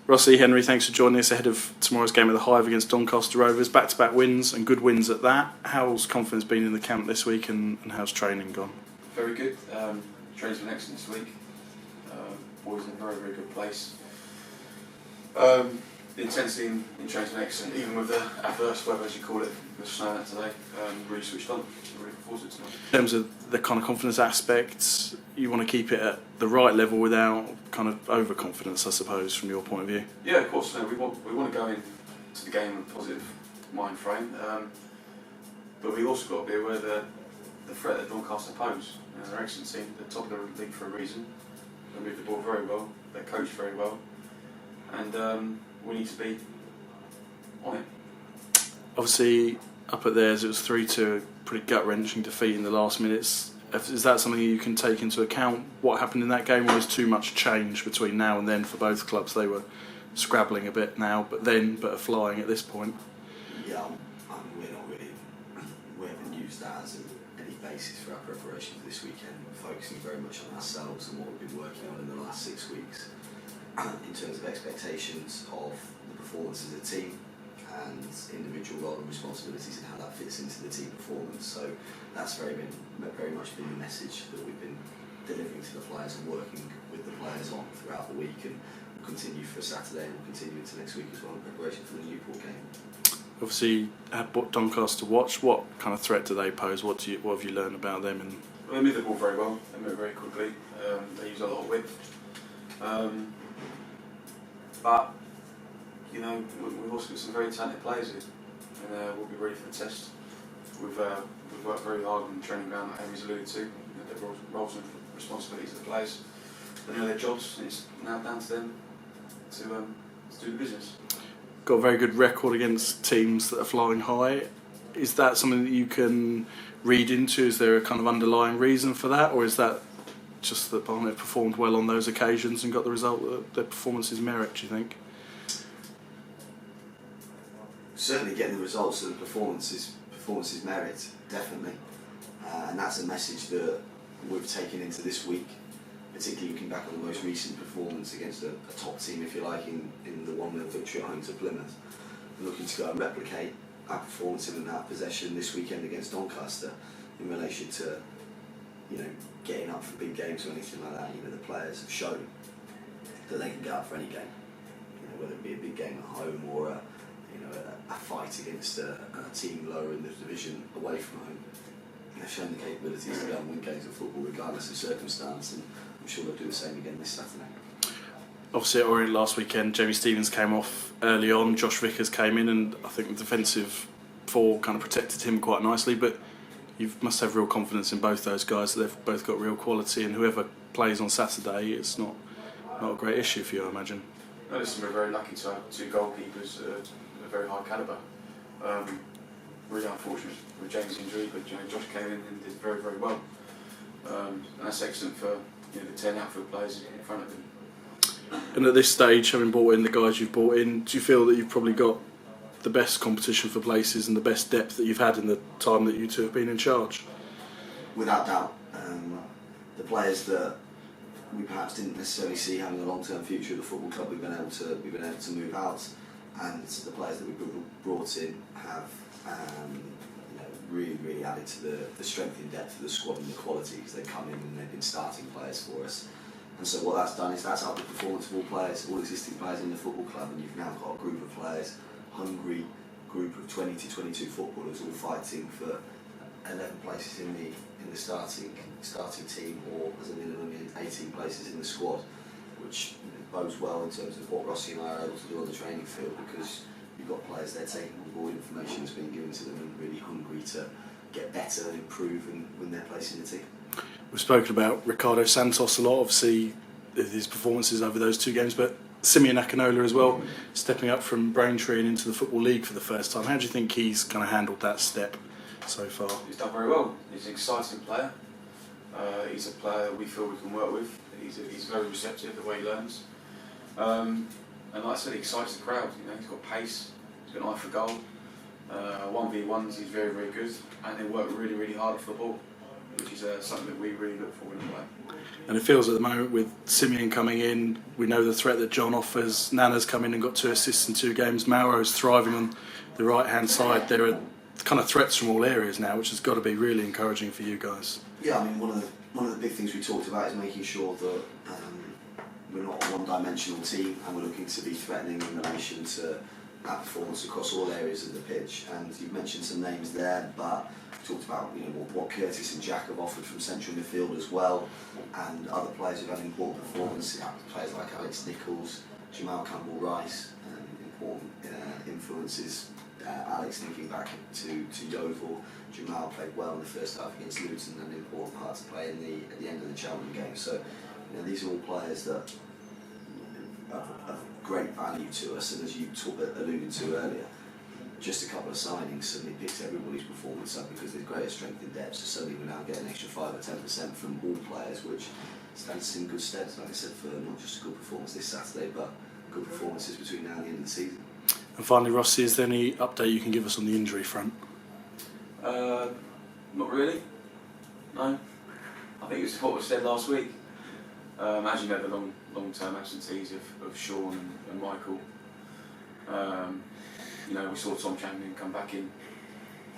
Rossi, Henry, thanks for joining us ahead of tomorrow's game at the Hive against Doncaster Rovers. Back-to-back wins and good wins at that. How's confidence been in the camp this week and how's training gone? Very good. Training's been excellent this week. Boys in a very, very good place. The intensity in training's been excellent, even with the adverse weather, as you call it, the snow out today. Really switched on. Really looking forward to it tonight. In terms of the kind of confidence aspects, you want to keep it at the right level without kind of overconfidence, I suppose, from your point of view. Yeah, of course. No, we want to go into the game with a positive mind frame, but we've also got to be aware of the threat that Doncaster pose. They're an excellent team. They're top of the league for a reason. They move the ball very well. They're coached very well, and we need to be on it. Obviously, up at theirs, it was 3-2, a pretty gut-wrenching defeat in the last minutes. Is that something you can take into account? What happened in that game? Was too much change between now and then for both clubs? They were scrabbling a bit now, but are flying at this point. Yeah, we haven't used that as any basis for our preparation for this weekend. We're focusing very much on ourselves and what we've been working on in the last 6 weeks. In terms of expectations of the performance as a team and individual role and responsibilities and how that fits into the team performance. So that's very much been the message that we've been delivering to the players and working with the players on throughout the week, and we'll continue for Saturday and we'll continue into next week as well in preparation for the Newport game. Obviously, had Doncaster to watch. What kind of threat do they pose? What have you learned about them? Well, they move the ball very well. They move very quickly. They use a lot of width. But you know, we've also got some very talented players here, and we'll be ready for the test. We've worked very hard on the training ground, like Henry's alluded to. Their roles and responsibilities of the players. They know their jobs, and it's now down to them to do the business. Got a very good record against teams that are flying high. Is that something that you can read into? Is there a kind of underlying reason for that, or is that just that Barnet performed well on those occasions and got the result that their performances merit, do you think? Certainly getting the results that the performances merit, definitely. And that's a message that we've taken into this week, particularly looking back on the most recent performance against a top team, if you like, in the 1-0 victory at home to Plymouth. We're looking to go and replicate our performance in that possession this weekend against Doncaster in relation to, you know, getting up for big games or anything like that. You know, the players have shown that they can get up for any game. You know, whether it be a big game at home or a fight against a team lower in the division away from home. They've shown the capabilities to go and win games of football regardless of circumstance, and I'm sure they'll do the same again this Saturday. Obviously, at Orient last weekend, Jamie Stevens came off early on, Josh Vickers came in, and I think the defensive four kind of protected him quite nicely, but you must have real confidence in both those guys, that they've both got real quality, and whoever plays on Saturday, it's not a great issue for you, I imagine. No, listen, we're very lucky to have two goalkeepers of very high calibre. Really unfortunate with James' injury, but you know, Josh came in and did very, very well. And that's excellent for the 10 outfield players in front of him. And at this stage, having brought in the guys you've brought in, do you feel that you've probably got the best competition for places and the best depth that you've had in the time that you two have been in charge? Without doubt. The players that we perhaps didn't necessarily see having a long-term future at the football club, we've been able to move out, and the players that we've brought in have really added to the strength and depth of the squad and the qualities. They come in and they've been starting players for us, and so what that's done is that's upped the performance of all players, all existing players in the football club, and you've now got a group of players, hungry group of 20 to 22 footballers, all fighting for 11 places in the starting team, or as a minimum 18 places in the squad, which bodes well in terms of what Rossi and I are able to do on the training field, because you've got players there taking on board information that's being given to them and really hungry to get better, improve and win their place in the team. We've spoken about Ricardo Santos a lot, obviously his performances over those two games, but Simeon Akinola as well, stepping up from Braintree and into the Football League for the first time. How do you think he's kind of handled that step so far? He's done very well. He's an exciting player. He's a player that we feel we can work with. He's very receptive the way he learns. And like I said, he excites the crowd. You know, he's got pace, he's got an eye for goal. 1v1s, he's very, very good, and they work really, really hard for the ball. which is something that we really look for in a way. And it feels at the moment with Simeon coming in, we know the threat that John offers. Nana's come in and got 2 assists in 2 games. Mauro's thriving on the right-hand side. There are kind of threats from all areas now, which has got to be really encouraging for you guys. Yeah, I mean, one of the big things we talked about is making sure that we're not a one-dimensional team, and we're looking to be threatening in relation to our performance across all areas of the pitch. And you've mentioned some names there, but talked about what Curtis and Jack have offered from central midfield as well, and other players who've had important performances. Players like Alex Nichols, Jamal Campbell-Rice, important influences. Alex thinking back to Yeovil, Jamal played well in the first half against Luton, and an important part to play at the end of the Cheltenham game. So these are all players that are of great value to us, and as you alluded to earlier, just a couple of signings suddenly picks everybody's performance up because there's greater strength in depth, so suddenly we now get an extra 5 or 10% from all players, which stands us in good stead, like I said, for not just a good performance this Saturday, but good performances between now and the end of the season. And finally, Rossi, is there any update you can give us on the injury front? Not really, no. I think it's what was said last week. As you know, the long-term absentees of Sean and Michael. We saw Tom Champion come back in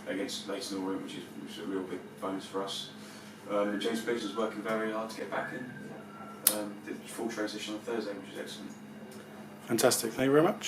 against Leighton Orient, which is a real big bonus for us. And James Biggs was working very hard to get back in. Did full transition on Thursday, which is excellent. Fantastic, thank you very much.